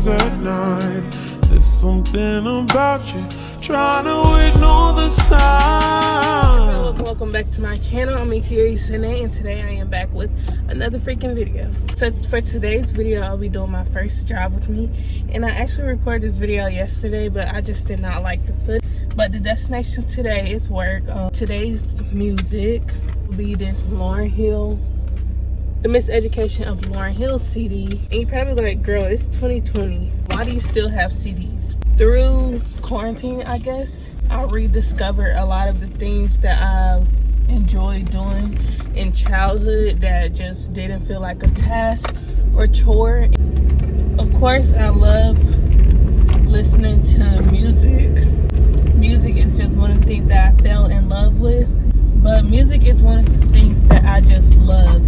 dreams at night. There's something about you, trying to ignore the sign. Welcome back to my channel. I'm Yakeria Sinae, and today I am back with another freaking video. So for today's video, I'll be doing my first drive with me, and I actually recorded this video yesterday, but I just did not like the footage. But the destination today is work. Today's music will be this Lauryn Hill, the Miseducation of Lauryn Hill CD. And you're probably like, girl, it's 2020. Why do you still have CDs? Through quarantine, I guess, I rediscovered a lot of the things that I enjoyed doing in childhood that just didn't feel like a task or chore. Of course, I love listening to music. Music is just one of the things that I fell in love with. But music is one of the things that I just love.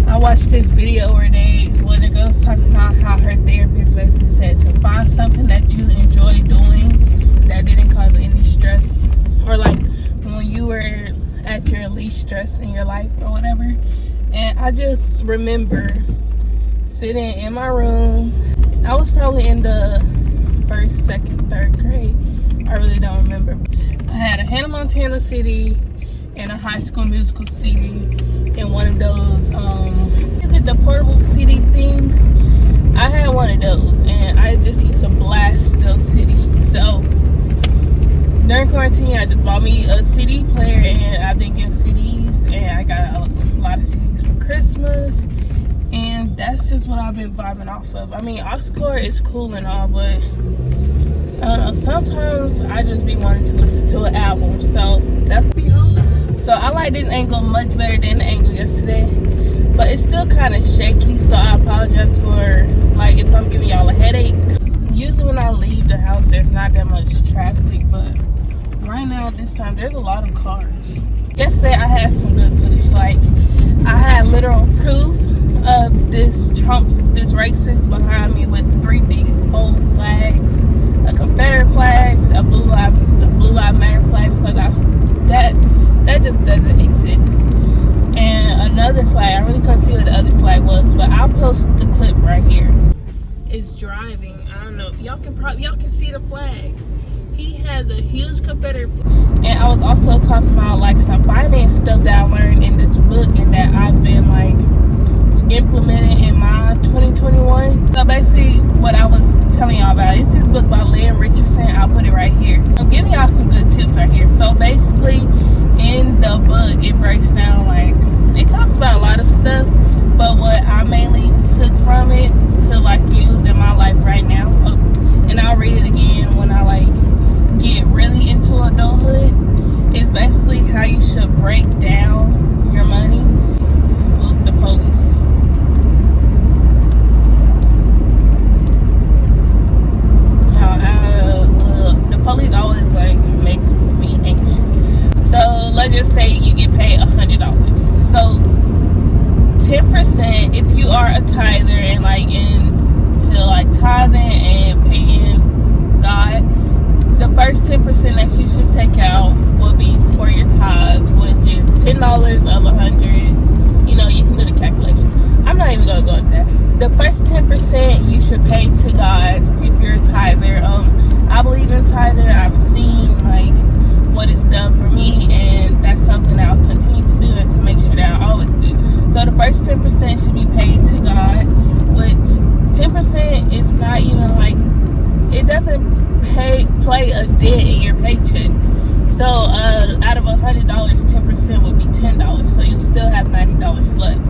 I watched this video where the girl's talking about how her therapist basically said to find something that you enjoy doing that didn't cause any stress, or like when you were at your least stress in your life or whatever. And I just remember sitting in my room. I was probably in the first, second, third grade. I really don't remember. I had a Hannah Montana CD and a High School Musical CD and one of those is it the portable CD things? I had one of those, and I just used to blast those CDs. So during quarantine, I just bought me a CD player, and I've been getting CDs, and I got a lot of CDs for Christmas, and that's just what I've been vibing off of. I mean, Oxcore is cool and all, but I don't know, sometimes I just be wanting to listen to an album. So that's so I like this angle much better than the angle yesterday, but it's still kind of shaky, so I apologize for like if I'm giving y'all a headache. Usually when I leave the house there's not that much traffic, but right now this time there's a lot of cars. Yesterday I had some good footage. Like, I had literal proof of this racist behind me with 3 big old flags, a Confederate flag, a blue lives matter flag, because that just doesn't exist. And another flag, I really couldn't see what the other flag was, but I'll post the clip right here. It's driving. I don't know. Y'all can see the flag. He has a huge Confederate flag. And I was also talking about like some finance stuff that I learned in this book and that I've been like implementing in my 2021. So basically what I was telling y'all about is this book by lauryn. I'll put it right here. I'm giving y'all some good tips right here. So basically in the book it breaks down, like, it talks about a lot of stuff, but what I mainly took from it to like use in my life right now, and I'll read it again when I like get really into adulthood, is basically how you should break down your money. Look, the police. The police always like make me anxious. So let's just say you get paid $100. So 10%, if you are a tither and like into like tithing and paying God, the first 10% that you should take out will be for your tithes, which is $10 of 100. You know, you can do the calculation. I'm not even gonna go into that. The first 10% you should pay to God if you're a tither. I believe in tithing. I've seen like what it's done for me, and that's something that I'll continue to do and to make sure that I always do. So the first 10% should be paid to God, which 10% is not even like, it doesn't play a dent in your paycheck. So out of $100, 10% would be $10, so you still have $90 left.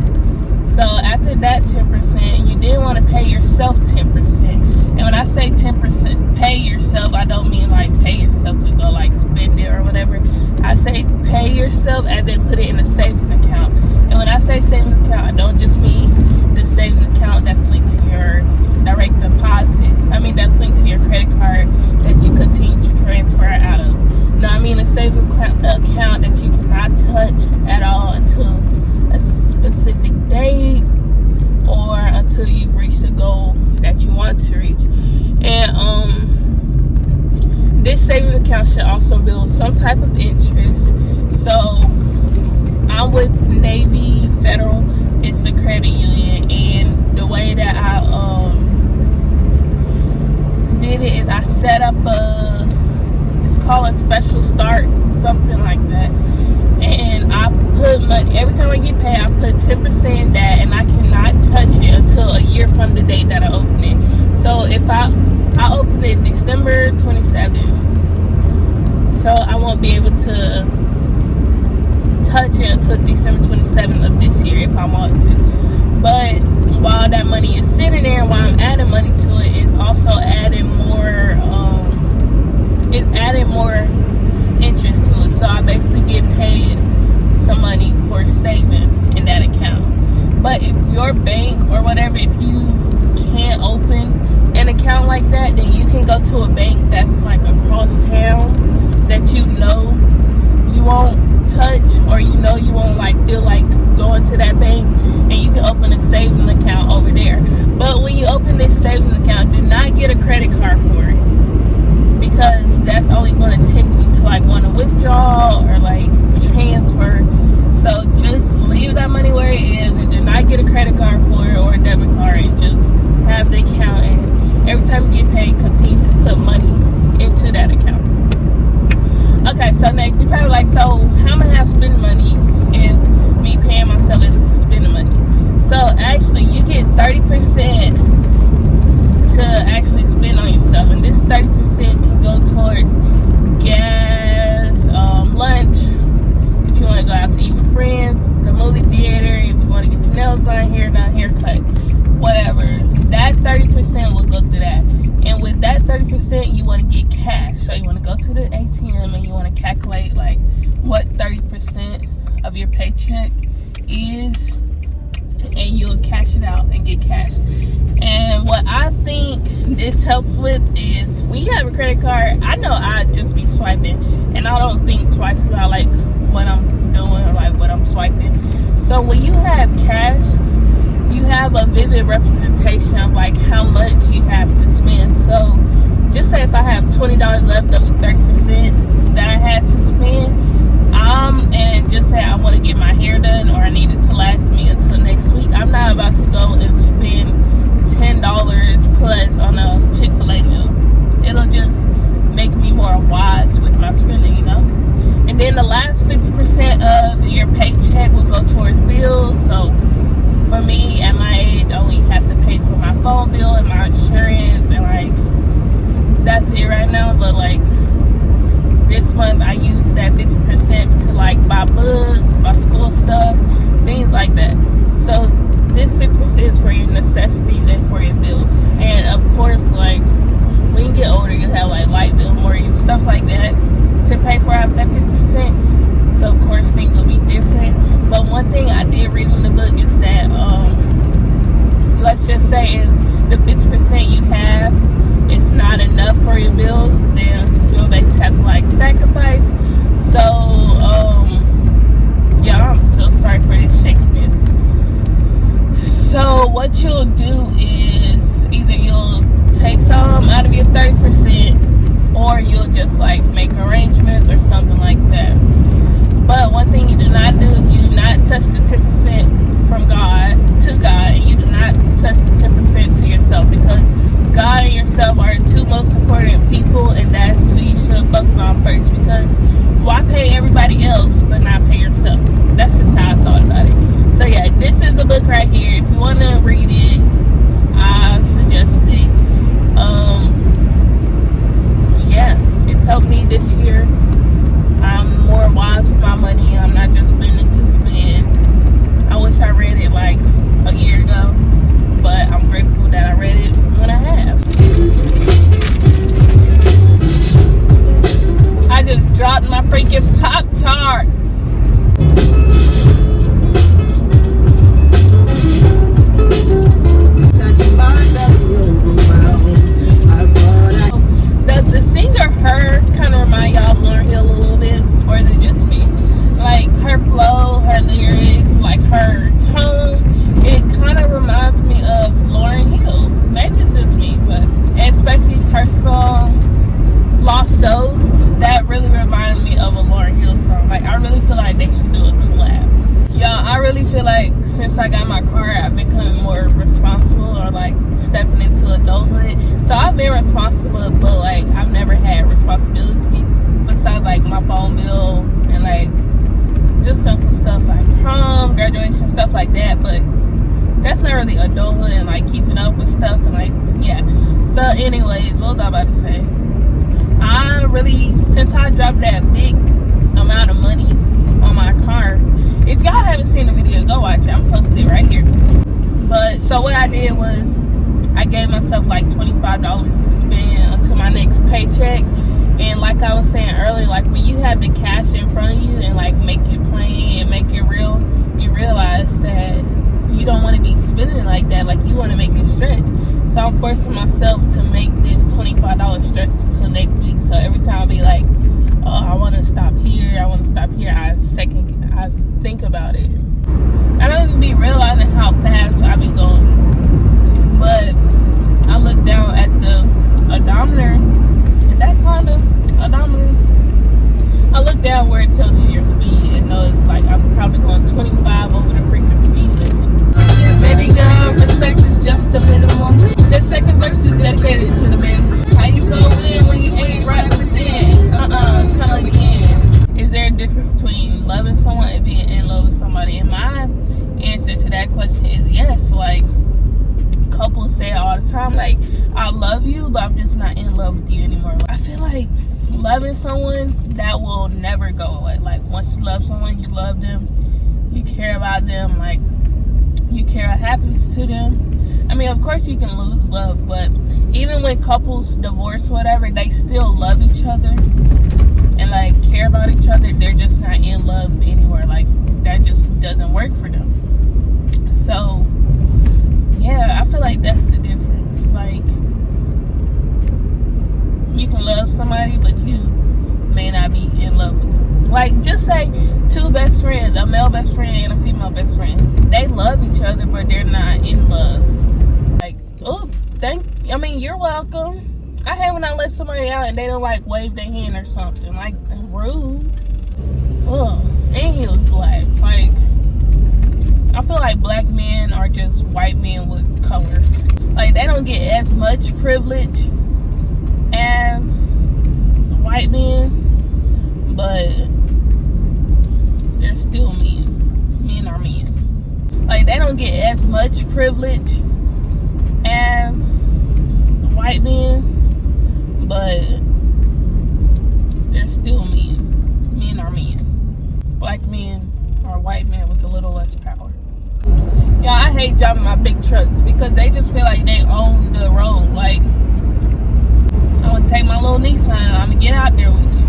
So after that 10%, you then want to pay yourself 10%. And when I say 10% pay yourself, I don't mean like pay yourself to go like spend it or whatever. I say pay yourself and then put it in a savings account. And when I say savings account, I don't just mean the savings account that's linked to your direct deposit. I mean that's linked to your credit card that you continue to transfer out of. No, I mean a savings account that you cannot touch at all until a specific date or until you've reached the goal that you want to reach. And this savings account should also build some type of interest. So I'm with Navy Federal. It's a credit union, and the way that I call it special start, something like that. And I put money, every time I get paid, I put 10% in that, and I cannot touch it until a year from the date that I open it. So if I open it December 27th, so I won't be able to touch it until December 27th of this year if I want to. But while that money is sitting there, while I'm adding money to it, it's also adding more, interest to it. So I basically get paid some money for saving in that account. But if your bank or whatever, if you can't open an account like that, then you can go to a bank that's like across town that you know you won't touch, or you know you won't like feel like going to that bank, and you can open a savings account over there. But when you open this savings account, do not get a credit card for it, because that's only going to tempt you to like want to withdraw or like transfer. So just leave that money where it is, and do not get a credit card for it or a debit card, and just have the account, and every time you get paid, continue to put money into that account. Okay, so next, you're probably like, so how am I have spending money if me paying myself isn't for spending money? So actually, you get 30% to actually spend on yourself, and this 30% can go towards gas, lunch, if you want to go out to eat with friends, the movie theater, if you want to get your nails done, hair done, haircut, whatever. That 30% will go to that. And with that 30%, you want to get cash. So you want to go to the ATM and you want to calculate like what 30% of your paycheck is, and you'll cash it out and get cash. And what I think this helps with is, when you have a credit card, I know I just be swiping, and I don't think twice about like what I'm doing or like what I'm swiping. So when you have cash, you have a vivid representation of like how much you have to spend. So just say if I have $20 left over 30% that I had to spend, and just say I want to get my hair done, or I need it to last me until next week, I'm not about to go and spend $10 plus on a Chick-fil-A meal. It'll just make me more wise with my spending, you know. And then the last 50% of your paycheck will go towards bills. So for me, at my age, I only have to pay for my phone bill and my insurance, and like that's it right now. But like this month, I used that 50% to like buy books, buy school stuff, things like that. So this 50% is for your necessities and for your bills. And of course, like when you get older, you have like light bill, mortgage, stuff like that to pay for out that 50%. So of course things will be different. But one thing I did read in the book is that let's just say if the 50% you have is not enough for your bills, then you'll basically have to like sacrifice. So yeah, I'm so sorry for this shakiness. So what you'll do is either you'll take some out of your 30%, or you'll just like make arrangements or something like that. But one thing you do not do is you do not touch the 10% from God to God, and you do not touch the 10% to yourself, because God and yourself are the two most important people, and that's who you should focus on first. Because why pay everybody else but not pay yourself? That's just how I thought about it. So yeah, this is the book right here. If you want to read it, I suggest it. Yeah, it's helped me this year. I'm more wise with my money. I'm not just spending to spend. I wish I read it like a year ago, but I'm grateful that I read it when I have. I just dropped my freaking Pop-Tarts. Does the singer her kind of remind y'all of Lauryn Hill a little bit, or is it just me? Like her flow, her lyrics, like her tone, it kind of reminds me of Lauryn Hill. Maybe it's just me, but especially her song Lost Souls, that really reminded me of a Lauryn Hill song. Like I really feel like they should do a collab. Y'all, I really feel like since I got my car, I've become more responsible, or like stepping into adulthood. So I've been responsible, but like I've never had responsibilities besides like my phone bill and like just simple stuff like prom, graduation, stuff like that. But that's not really adulthood and like keeping up with stuff and like, yeah. So anyways, what was I about to say? I really, since I dropped that big amount of money on my car, if y'all haven't seen the video, go watch it. I'm posting it right here. But so what I did was I gave myself like $25 to spend until my next paycheck. And like I was saying earlier, like when you have the cash in front of you and like make it plain and make it real, you realize that you don't want to be spending it like that. Like you want to make it stretch. So I'm forcing myself to make this $25 stretch until next week. So every time I be like, oh, I want to stop here, I think about it. I don't even be realizing how fast I be going. But I look down at the odometer. Is that kind of odometer? I look down where it tells you your speed and know it's like I'm probably going 25 over the freaking speed limit. Baby girl, respect is just a minimum. The second verse is dedicated to the men. How you go in when you ain't right within? Come again. Is there a difference between loving someone and being in love with somebody? And my answer to that question is yes. Like, couples say it all the time, like, I love you, but I'm just not in love with you anymore. I feel like loving someone, that will never go away. Like, once you love someone, you love them, you care about them, like, you care what happens to them. I mean, of course you can lose love, but even when couples divorce or whatever, they still love each other and like care about each other. They're just not in love anymore. Like, that just doesn't work for them. So yeah, I feel like that's the difference. Like, you can love somebody, but you may not be in love with them. Like, just say two best friends, a male best friend and a female best friend. They love each other, but they're not in love. Like, oh, you're welcome. I hate when I let somebody out and they don't like wave their hand or something. Like, rude. Ugh. And he was black. Like, I feel like black men are just white men with color. Like, they don't get as much privilege as white men, but they're still men. Men are men. Like, they don't get as much privilege as white men, but they're still men. Men are men. Black men are white men with a little less power. Yeah, I hate driving my big trucks because they just feel like they own the road. Like, I'm gonna take my little Nissan, I'm gonna get out there with you.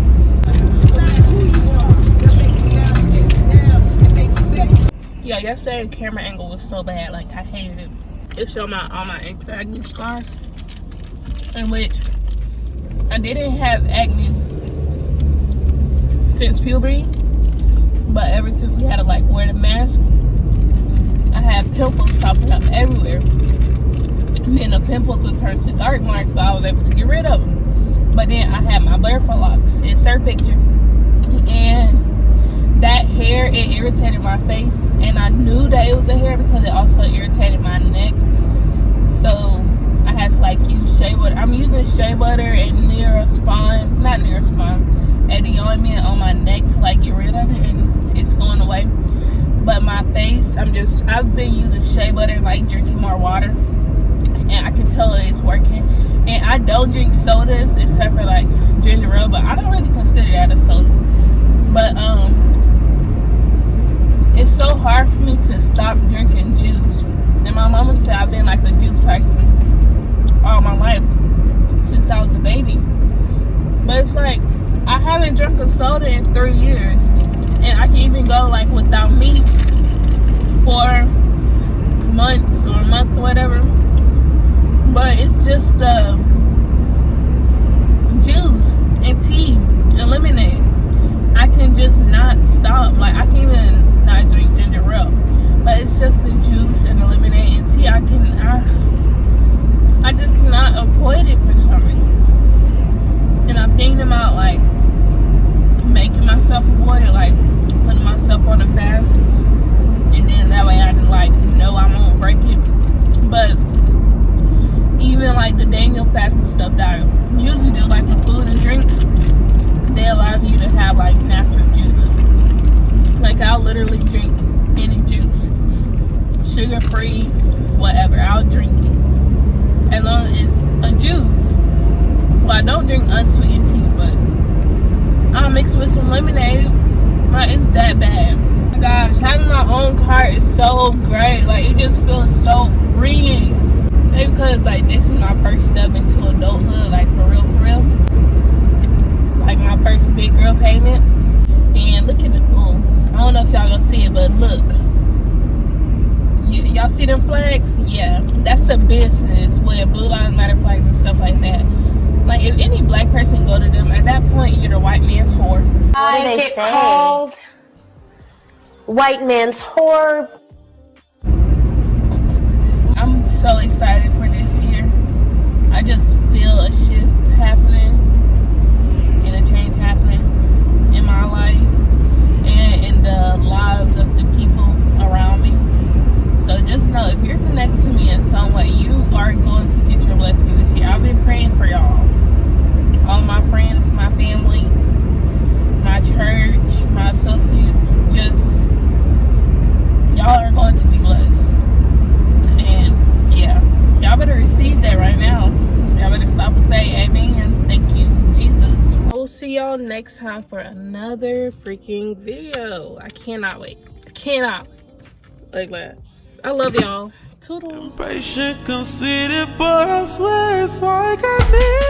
Yeah, yesterday the camera angle was so bad, like I hated it. It showed all my acne scars, in which I didn't have acne since puberty, but ever since we had to like wear the mask, I had pimples popping up everywhere. And then the pimples would turn to dark marks, but I was able to get rid of them. But then I had my butterfly locks, insert picture, and that hair, it irritated my face, and I knew that it was the hair because it also irritated my neck. So I had to like use shea butter. I'm using shea butter and Eddie ointment on my neck to like get rid of it, and it's going away. But my face, I've been using shea butter and like drinking more water, and I can tell it's working. And I don't drink sodas except for like ginger ale, but I don't really consider that a soda. But it's so hard for me to stop drinking juice. And my mama said I've been like a juice person all my life since I was a baby. But it's like I haven't drunk a soda in 3 years, and I can even go like without meat for months or a month or whatever. But it's just juice and tea and lemonade. I can just not stop. Like, I can even not drink ginger ale, but it's just the juice and the lemonade and tea. I just cannot avoid it for some reason. And I'm thinking about like making myself avoid it, like putting myself on a fast, and then that way I can like know I won't break it. But even like the Daniel fast and stuff that I usually do, like for food and drinks, they allow you to have like natural juice. Like I'll literally drink any juice, sugar free, whatever. I'll drink it as long as it's a juice. Well, I don't drink unsweetened tea, but I'll mix with some lemonade. Like, it's that bad. Oh my gosh, having my own car is so great. Like, it just feels so freeing. Maybe because like this is my first step into adulthood, like for real, like my first big girl payment. And look at it. Oh, I don't know if y'all gonna see it, but look, y'all see them flags? Yeah, that's a business with Blue Lives Matter flags and stuff like that. Like if any black person go to them, at that point you're the white man's whore. What do they say? Called white man's whore. I'm so excited for this year. I just feel a shift happening and a change happening in my life and in the lives of the people around me. So just know, if you're connected to me in some way, you are going to get your blessing this year. I've been praying for y'all. All my friends, my family, my church, my associates, just y'all are going to be blessed. And yeah, y'all better receive that right now. Y'all better stop and say amen. Thank you, Jesus. We'll see y'all next time for another freaking video. I cannot wait. I cannot wait. Like that. I love y'all. Toodles. Patient, conceited, but I swear it's like I need